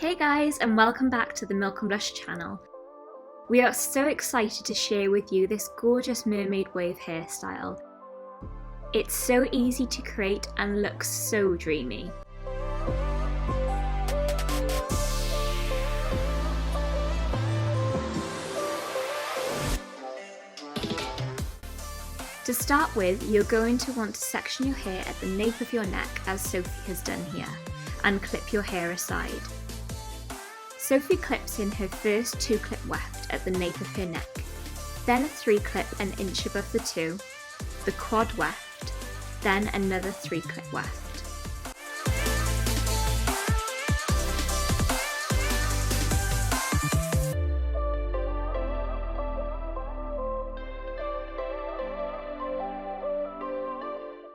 Hey guys, and welcome back to the Milk+Blush channel. We are so excited to share with you this gorgeous mermaid wave hairstyle. It's so easy to create and looks so dreamy. To start with, you're going to want to section your hair at the nape of your neck as Sophie has done here, and clip your hair aside. Sophie clips in her first 2-clip weft at the nape of her neck, then a 3-clip an inch above the 2, the quad weft, then another 3-clip weft.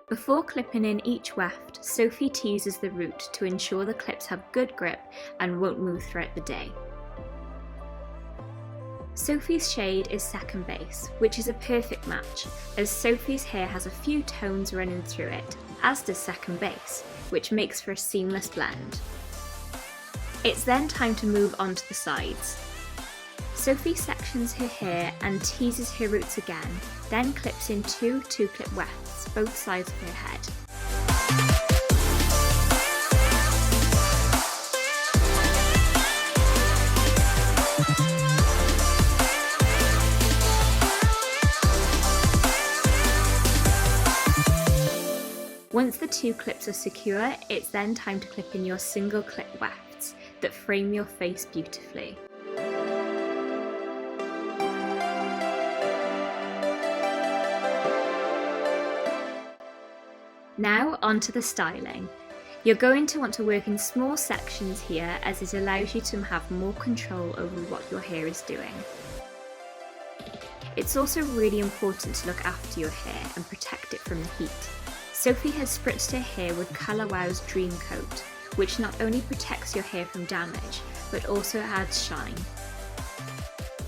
Before clipping in each weft, Sophie teases the root to ensure the clips have good grip and won't move throughout the day. Sophie's shade is Second Base, which is a perfect match, as Sophie's hair has a few tones running through it, as does Second Base, which makes for a seamless blend. It's then time to move on to the sides. Sophie sections her hair and teases her roots again, then clips in 2-clip wefts, both sides of her head. Once the 2 clips are secure, it's then time to clip in your single clip wefts that frame your face beautifully. Now onto the styling. You're going to want to work in small sections here, as it allows you to have more control over what your hair is doing. It's also really important to look after your hair and protect it from the heat. Sophie has spritzed her hair with Colour Wow's Dream Coat, which not only protects your hair from damage, but also adds shine.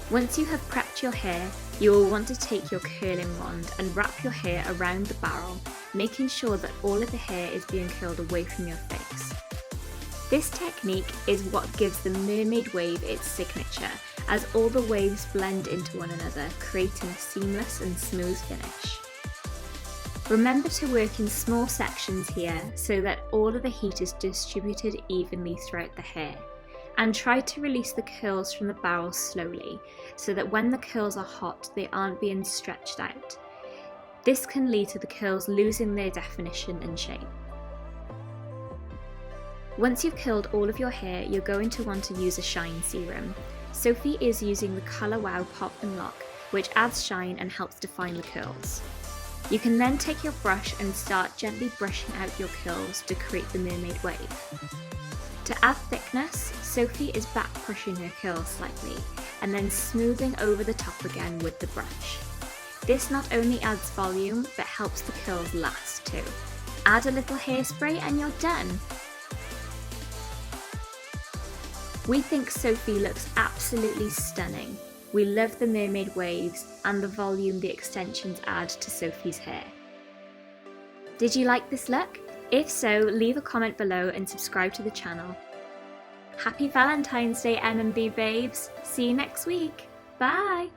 Once you have prepped your hair, you will want to take your curling wand and wrap your hair around the barrel, making sure that all of the hair is being curled away from your face. This technique is what gives the mermaid wave its signature, as all the waves blend into one another, creating a seamless and smooth finish. Remember to work in small sections here so that all of the heat is distributed evenly throughout the hair. And try to release the curls from the barrel slowly, so that when the curls are hot, they aren't being stretched out. This can lead to the curls losing their definition and shape. Once you've curled all of your hair, you're going to want to use a shine serum. Sophie is using the Colour Wow Pop and Lock, which adds shine and helps define the curls. You can then take your brush and start gently brushing out your curls to create the mermaid wave. To add thickness, Sophie is back brushing her curls slightly, and then smoothing over the top again with the brush. This not only adds volume, but helps the curls last too. Add a little hairspray and you're done! We think Sophie looks absolutely stunning. We love the mermaid waves and the volume the extensions add to Sophie's hair. Did you like this look? If so, leave a comment below and subscribe to the channel. Happy Valentine's Day M+B babes! See you next week! Bye!